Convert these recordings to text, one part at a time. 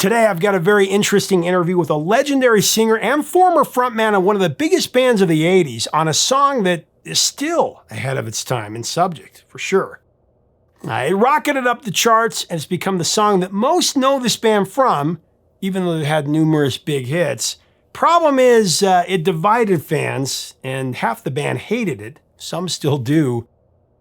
Today, I've got a very interesting interview with a legendary singer and former frontman of one of the biggest bands of the 80s on a song that is still ahead of its time in subject, for sure. It rocketed up the charts and it's become the song that most know this band from, even though they've had numerous big hits. Problem is, it divided fans, and half the band hated it. Some still do.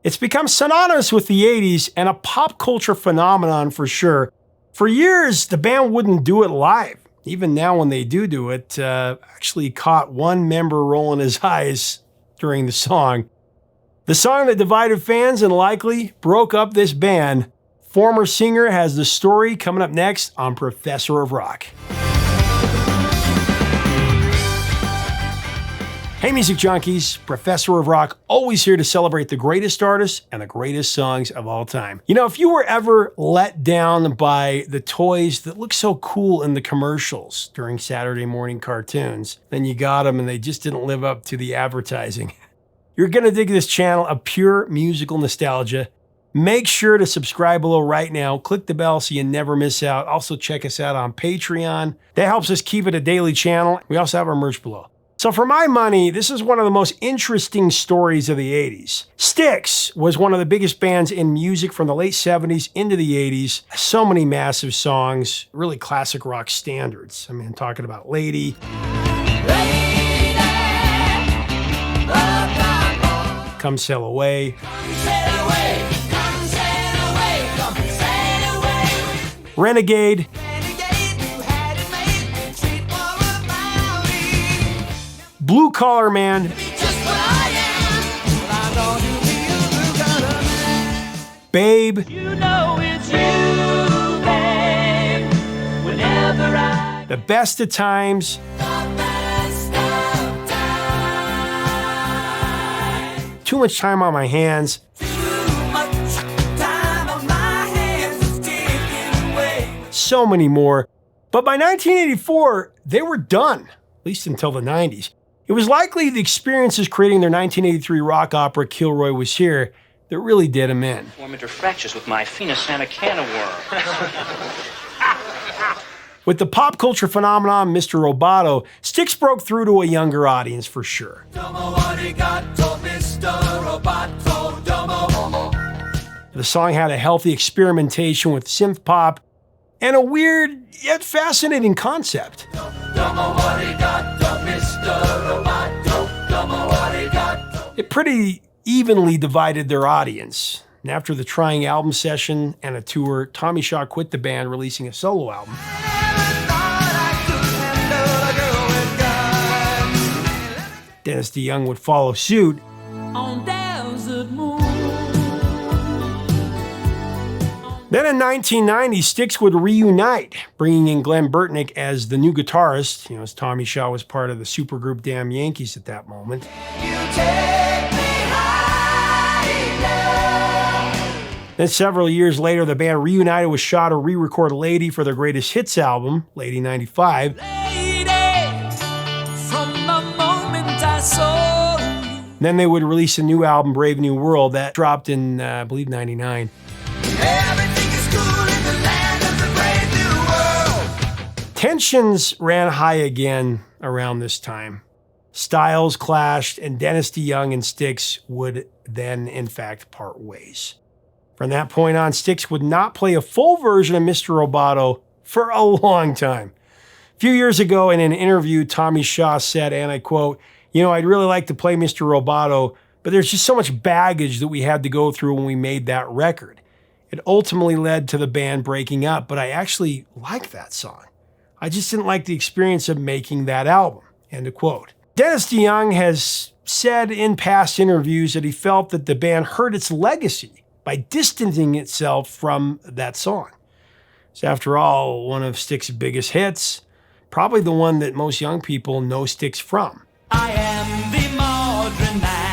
It's become synonymous with the 80s and a pop culture phenomenon for sure. For years, the band wouldn't do it live. Even now when they do it, actually caught one member rolling his eyes during the song. The song that divided fans and likely broke up this band. Former singer has the story coming up next on Professor of Rock. Hey music junkies, Professor of Rock, always here to celebrate the greatest artists and the greatest songs of all time. You know, if you were ever let down by the toys that look so cool in the commercials during Saturday morning cartoons, then you got them and they just didn't live up to the advertising. You're gonna dig this channel of pure musical nostalgia. Make sure to subscribe below right now. Click the bell so you never miss out. Also check us out on Patreon. That helps us keep it a daily channel. We also have our merch below. So for my money, this is one of the most interesting stories of the 80s. Styx was one of the biggest bands in music from the late 70s into the 80s. So many massive songs, really classic rock standards. I mean, I'm talking about Lady. Come Sail Away. Come sail away. Come sail away. Come sail away. Renegade. Blue Collar Man, Babe, you know it's you, babe. Whenever The Best of Times, Too Much Time on My Hands, so many more. But by 1984, they were done, at least until the 90s. It was likely the experiences creating their 1983 rock opera, Kilroy Was Here, that really did them in. Form into fractures with my Phoenisana can of worms. With the pop culture phenomenon, Mr. Roboto, Styx broke through to a younger audience for sure. The song had a healthy experimentation with synth pop and a weird yet fascinating concept. It pretty evenly divided their audience. And after the trying album session and a tour, Tommy Shaw quit the band, releasing a solo album. Dennis DeYoung would follow suit. Then in 1990, Styx would reunite, bringing in Glenn Burtnick as the new guitarist, as Tommy Shaw was part of the supergroup Damn Yankees at that moment. Then several years later, the band reunited with Shaw to re-record Lady for their greatest hits album, Lady 95. Then they would release a new album, Brave New World, that dropped in, I believe, 99. Tensions ran high again around this time. Styles clashed, and Dennis DeYoung and Styx would then, in fact, part ways. From that point on, Styx would not play a full version of Mr. Roboto for a long time. A few years ago in an interview, Tommy Shaw said, and I quote, I'd really like to play Mr. Roboto, but there's just so much baggage that we had to go through when we made that record. It ultimately led to the band breaking up, but I actually liked that song. I just didn't like the experience of making that album, end of quote. Dennis DeYoung has said in past interviews that he felt that the band hurt its legacy by distancing itself from that song. It's, after all, one of Styx's biggest hits, probably the one that most young people know Styx from. I am the modern man.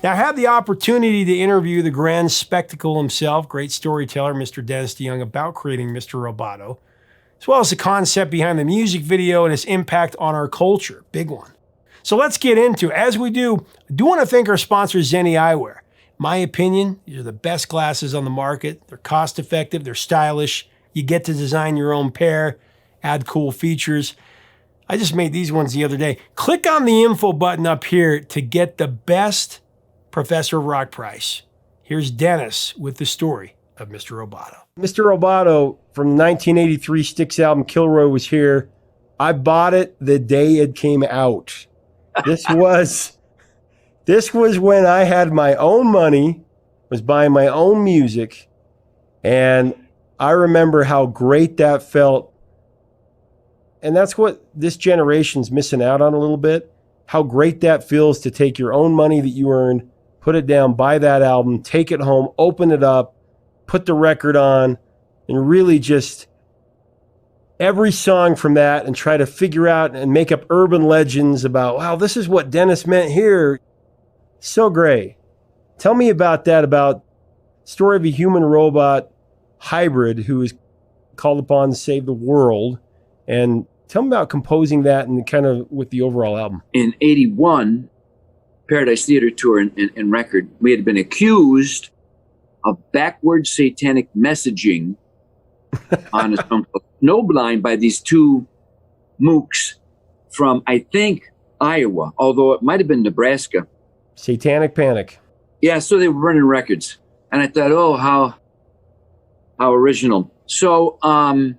Now, I had the opportunity to interview the grand spectacle himself, great storyteller, Mr. Dennis DeYoung, about creating Mr. Roboto, as well as the concept behind the music video and its impact on our culture. Big one. So let's get into it. As we do, I do want to thank our sponsor, Zenni Eyewear. My opinion, these are the best glasses on the market. They're cost-effective, they're stylish, You get to design your own pair, add cool features. I just made these ones the other day. Click on the info button up here to get the best Professor Rock price. Here's Dennis with the story of Mr. Roboto. Mr. Roboto from the 1983 Styx album Kilroy was here. I bought it the day it came out. This was when I had my own money, was buying my own music, and I remember how great that felt. And that's what this generation's missing out on a little bit. How great that feels to take your own money that you earned, put it down, buy that album, take it home, open it up, put the record on, and really just every song from that and try to figure out and make up urban legends about, wow, this is what Dennis meant here. So great. Tell me about that, about story of a human robot hybrid who is called upon to save the world. And tell me about composing that and kind of with the overall album. In 81, Paradise Theater Tour and record, we had been accused of backward satanic messaging on a song called Snowblind by these two mooks from, I think, Iowa, although it might have been Nebraska. Satanic Panic. Yeah, so they were running records. And I thought, oh, how original. So I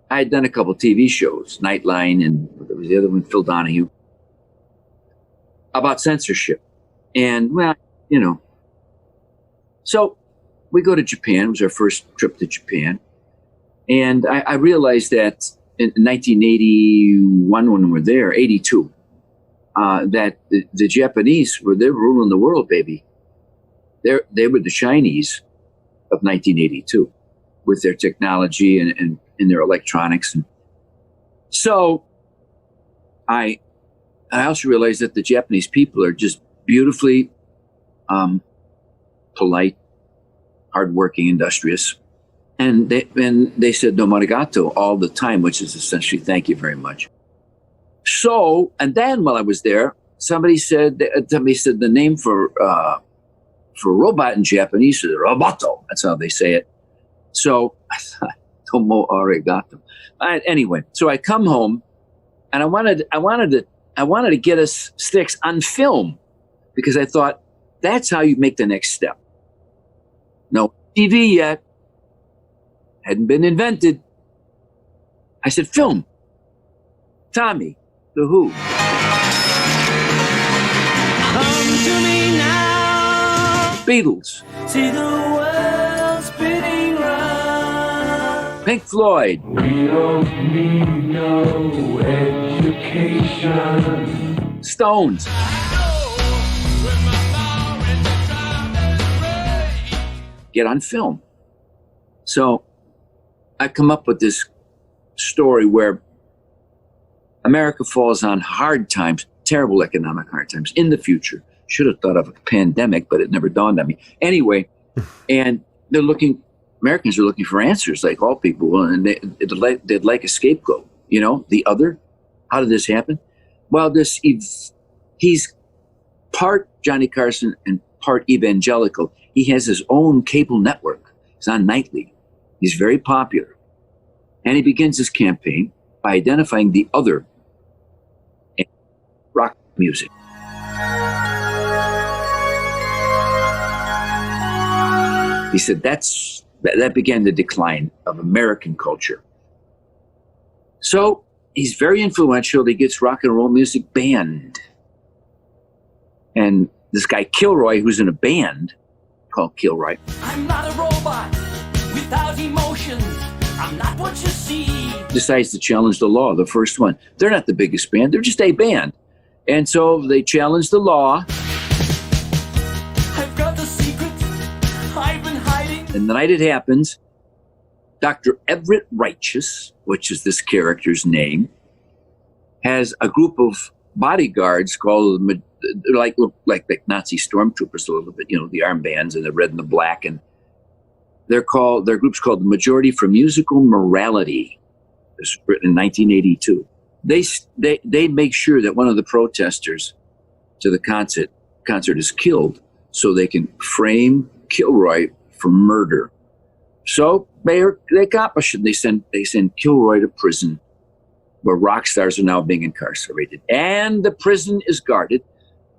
had done a couple TV shows, Nightline, and there was the other one, Phil Donahue, about censorship. And, well, you know. So we go to Japan. It was our first trip to Japan. And I realized that in 1981, when we were there, 82, that the Japanese they're ruling the world, baby. They were the Chinese of 1982 with their technology and their electronics. And so I also realized that the Japanese people are just beautifully polite, hardworking, industrious. And they said "domo arigato" all the time, which is essentially "thank you very much." So, and then while I was there, somebody said the name for robot in Japanese is Roboto. That's how they say it. So I thought "domo arigato." Anyway, so I come home, and I wanted to get us Styx on film, because I thought that's how you make the next step. No TV yet. Hadn't been invented. I said, film. Tommy, The Who. Come to me now. Beatles. See the world spinning round. Pink Floyd. We don't need no education. Stones. Get on film. So I come up with this story where America falls on hard times, terrible economic hard times in the future. Should have thought of a pandemic, but it never dawned on me. Anyway, and Americans are looking for answers, like all people, and they'd like a scapegoat. You know, the other. How did this happen? Well, he's part Johnny Carson and part evangelical. He has his own cable network. He's on nightly. He's very popular. And he begins his campaign by identifying the other in rock music. He said that began the decline of American culture. So he's very influential. He gets rock and roll music banned. And this guy Kilroy, who's in a band called Kilroy. I'm not a robot without emotions. I'm not what you see. Decides to challenge the law, the first one. They're not the biggest band. They're just a band. And so they challenge the law. I've got the secret I've been hiding. And the night it happens, Dr. Everett Righteous, which is this character's name, has a group of bodyguards called like Nazi stormtroopers a little bit, you know, the armbands and the red and the black, and their group's called the Majority for Musical Morality. This was written in 1982. They make sure that one of the protesters to the concert is killed, so they can frame Kilroy for murder. So they accomplish it. They send Kilroy to prison, where rock stars are now being incarcerated. And the prison is guarded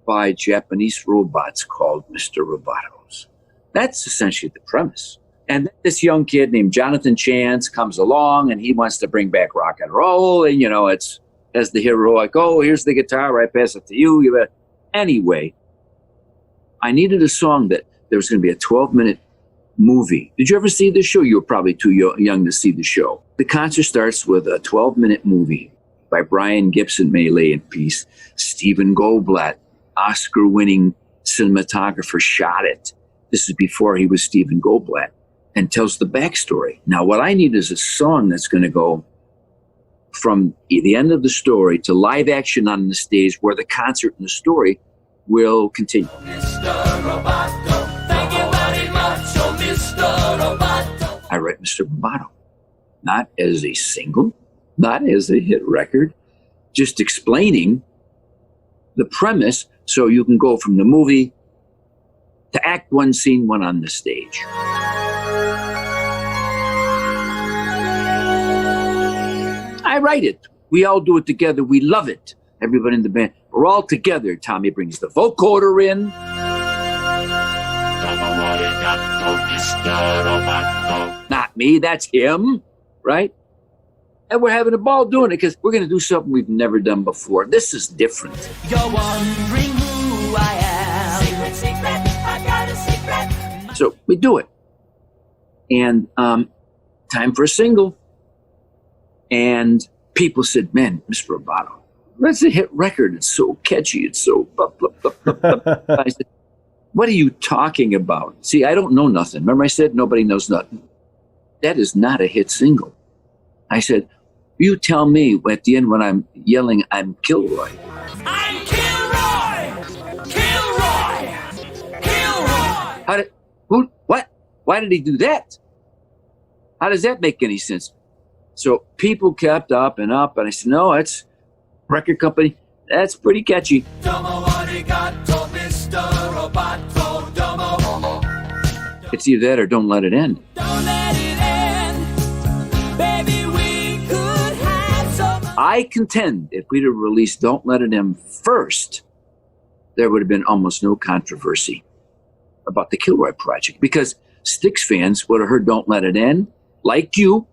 by Japanese robots called Mr. Robotos. That's essentially the premise. And then this young kid named Jonathan Chance comes along, and he wants to bring back rock and roll. And, it's as the hero, like, oh, here's the guitar, I pass it to you. Anyway, I needed a song that there was going to be a 12-minute movie. Did you ever see the show? You were probably too young to see the show. The concert starts with a 12-minute movie by Brian Gibson, may he lay in peace. Stephen Goldblatt, Oscar-winning cinematographer, shot it. This is before he was Stephen Goldblatt, and tells the backstory. Now, what I need is a song that's going to go from the end of the story to live action on the stage, where the concert and the story will continue. Mr. Roboto, thank you very much, oh Mr. Roboto. I write Mr. Roboto, not as a single, not as a hit record, just explaining the premise so you can go from the movie to act one, scene one on the stage. I write it. We all do it together. We love it. Everybody in the band, we're all together. Tommy brings the vocoder in. Not me, that's him, right? And we're having a ball doing it because we're going to do something we've never done before. This is different. You're wondering who I am. Secret, secret, I got a secret. So we do it. And time for a single. And people said, man, Mr. Roboto, that's a hit record. It's so catchy. It's so... Blah, blah, blah, blah, blah. I said, what are you talking about? See, I don't know nothing. Remember I said nobody knows nothing? That is not a hit single. I said, you tell me at the end when I'm yelling, I'm Kilroy. I'm Kilroy! Kilroy! Kilroy! What? Why did he do that? How does that make any sense? So people kept up, and I said, no, it's record company. That's pretty catchy. It's either that or Don't Let It End. Don't let it end. Baby, we could have some... I contend if we'd have released Don't Let It End first, there would have been almost no controversy about the Kilroy project, because Styx fans would have heard Don't Let It End, like you,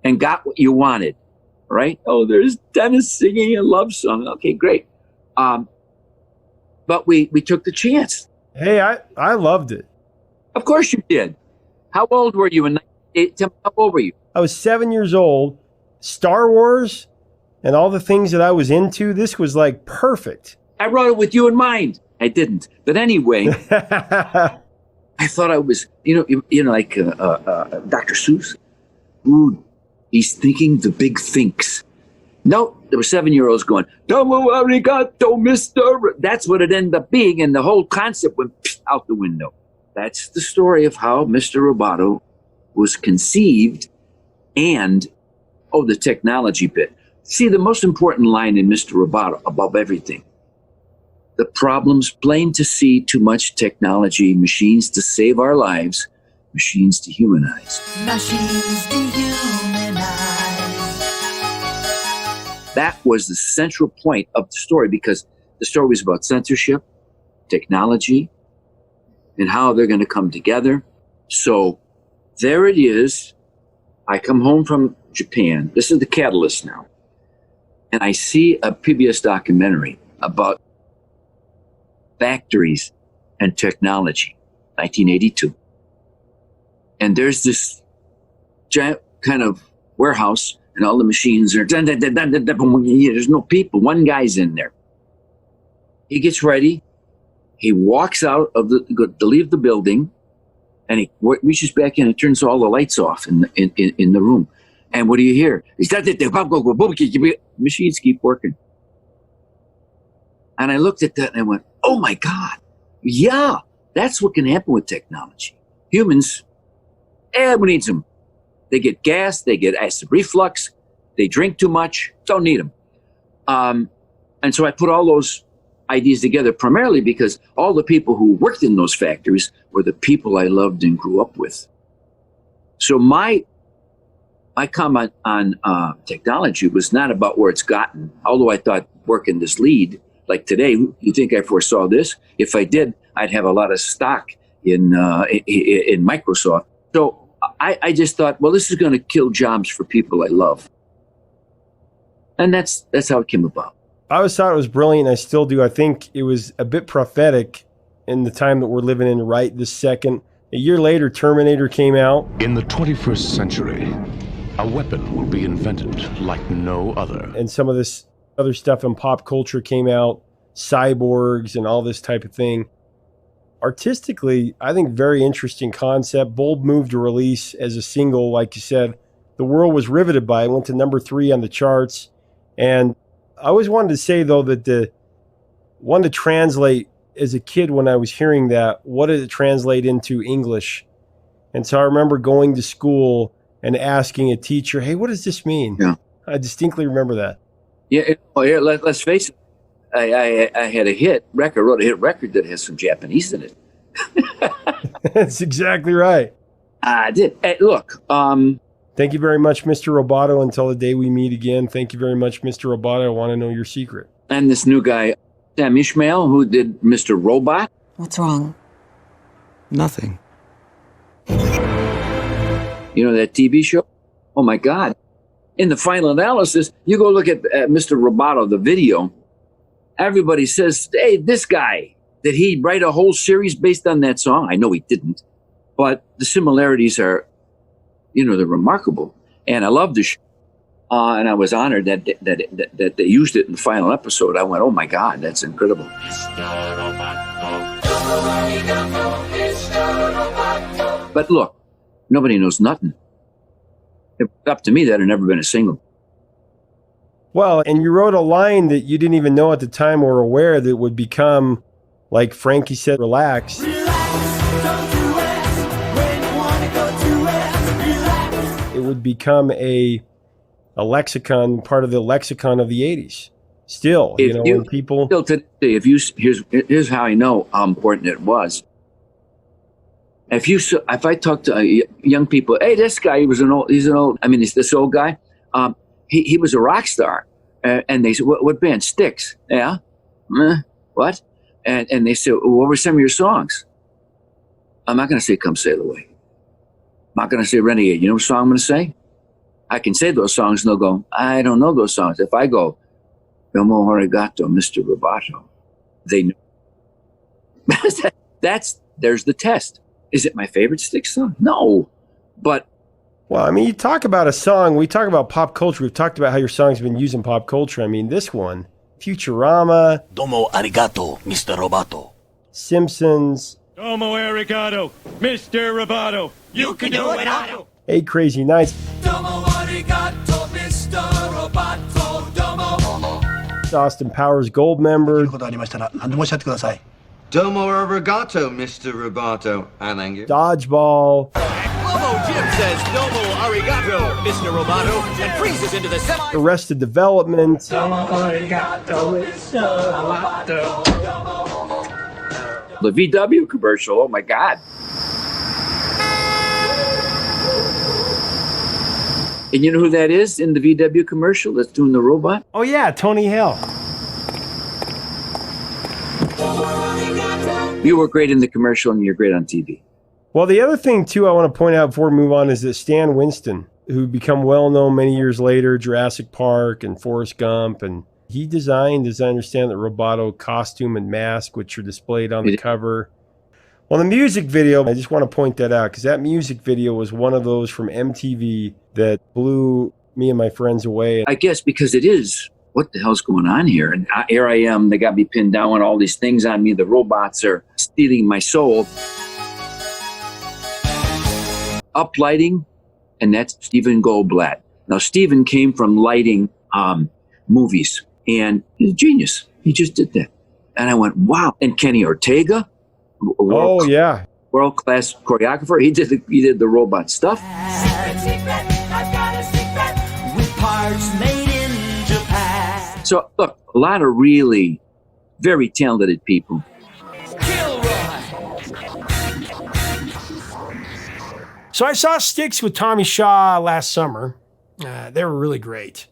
and got what you wanted, right? Oh, there's Dennis singing a love song. Okay, great. But we took the chance. Hey, I loved it. Of course you did. How old were you in 1988? How old were you? I was 7 years old. Star Wars and all the things that I was into, this was like perfect. I wrote it with you in mind. I didn't. But anyway, I thought I was, like Dr. Seuss. Ooh, he's thinking the big thinks. No, there were 7-year-olds going, Domo arigato, Mr. That's what it ended up being, and the whole concept went out the window. That's the story of how Mr. Roboto was conceived, and, the technology bit. See, the most important line in Mr. Roboto, above everything, the problem's plain to see, too much technology, machines to save our lives, machines to humanize. Machines dehumanize. That was the central point of the story, because the story was about censorship, technology, and how they're going to come together. So there it is. I come home from Japan. This is the catalyst now. And I see a PBS documentary about factories and technology, 1982. And there's this giant kind of warehouse, and all the machines are, there's no people. One guy's in there. He gets ready. He walks out to leave the building, and he reaches back in and turns all the lights off in the room. And what do you hear? Machines keep working. And I looked at that and I went, oh my God. Yeah, that's what can happen with technology. Humans, we need them. They get gas, they get acid reflux, they drink too much, don't need them. And so I put all those ideas together primarily because all the people who worked in those factories were the people I loved and grew up with. So my comment on technology was not about where it's gotten, although I thought working this lead, like today, you think I foresaw this? If I did, I'd have a lot of stock in Microsoft. So I just thought, well, this is going to kill jobs for people I love. And that's how it came about. I always thought it was brilliant. I still do. I think it was a bit prophetic in the time that we're living in right this second. A year later, Terminator came out. In the 21st century, a weapon will be invented like no other. And some of this other stuff in pop culture came out, cyborgs and all this type of thing. Artistically, I think very interesting concept. Bold move to release as a single, like you said. The world was riveted by it. Went to number 3 on the charts. And I always wanted to say, though, that wanted to translate as a kid when I was hearing that, what did it translate into English? And so I remember going to school and asking a teacher, hey, what does this mean? Yeah. I distinctly remember that. Yeah, let's face it. I had a hit record, wrote a hit record that has some Japanese in it. That's exactly right. I did. Hey, look. Thank you very much, Mr. Roboto. Until the day we meet again. Thank you very much, Mr. Roboto. I want to know your secret. And this new guy, Sam Ishmael, who did Mr. Robot. What's wrong? Nothing. You know that TV show? Oh my God. In the final analysis, you go look at Mr. Roboto, the video. Everybody says, hey, this guy, did he write a whole series based on that song? I know he didn't. But the similarities are, they're remarkable. And I love the show. And I was honored that they used it in the final episode. I went, oh my God, that's incredible. But look, nobody knows nothing. If it's up to me, that had never been a single. Well, and you wrote a line that you didn't even know at the time or aware that would become, like Frankie said, relax. It would become a lexicon, part of the lexicon of the 80s. Still, when people... Still today, here's how I know how important it was. If I talk to young people, hey, this guy, this old guy, he was a rock star. And they said, what band? Styx. Yeah? What? And they said, what were some of your songs? I'm not going to say Come Sail Away. I'm not going to say Renegade. You know what song I'm going to say? I can say those songs and they'll go, I don't know those songs. If I go, Domo Arigato, Mr. Roboto, they know. There's the test. Is it my favorite Styx song? No. But well, I mean, you talk about a song, we talk about pop culture, we've talked about how your songs have been used in pop culture. I mean, this one, Futurama. Domo arigato, Mr. Roboto. Simpsons. Domo arigato, Mr. Roboto. You can do it, Otto. 8 Crazy Nights. Domo arigato, Mr. Roboto. Domo. Austin Powers Gold member. Domo arigato, Mr. Roboto. Dodgeball. Lobo Jim says domo arigato, Mr. Roboto, and freezes into the semi... Arrested Development. Domo arigato, Mr. Roboto. the VW commercial, oh my God. And you know who that is in the VW commercial that's doing the robot? Oh, yeah, Tony Hale. You were great in the commercial and you're great on TV. Well, the other thing, too, I want to point out before we move on is that Stan Winston, who became well-known many years later, Jurassic Park and Forrest Gump, and he designed, as I understand, the Roboto costume and mask, which are displayed on the cover. Well, the music video, I just want to point that out, because that music video was one of those from MTV that blew me and my friends away. I guess because it is, what the hell's going on here? And here I am, they got me pinned down with all these things on me. The robots are stealing my soul. Uplighting, and that's Stephen Goldblatt. Now, Stephen came from lighting movies, and he's a genius. He just did that. And I went, wow. And Kenny Ortega, world-class choreographer. He did the robot stuff. So, look, a lot of really very talented people. So I saw Styx with Tommy Shaw last summer. They were really great.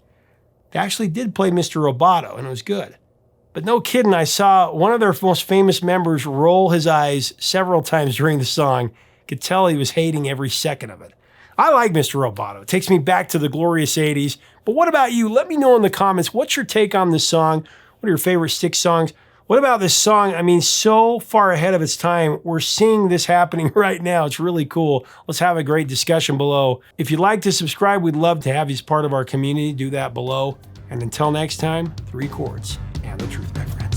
They actually did play Mr. Roboto, and it was good. But no kidding, I saw one of their most famous members roll his eyes several times during the song. Could tell he was hating every second of it. I like Mr. Roboto. It takes me back to the glorious 80s. But what about you? Let me know in the comments. What's your take on this song? What are your favorite Styx songs? What about this song? I mean, so far ahead of its time. We're seeing this happening right now. It's really cool. Let's have a great discussion below. If you'd like to subscribe, we'd love to have you as part of our community. Do that below. And until next time, 3 chords and the truth, my friend.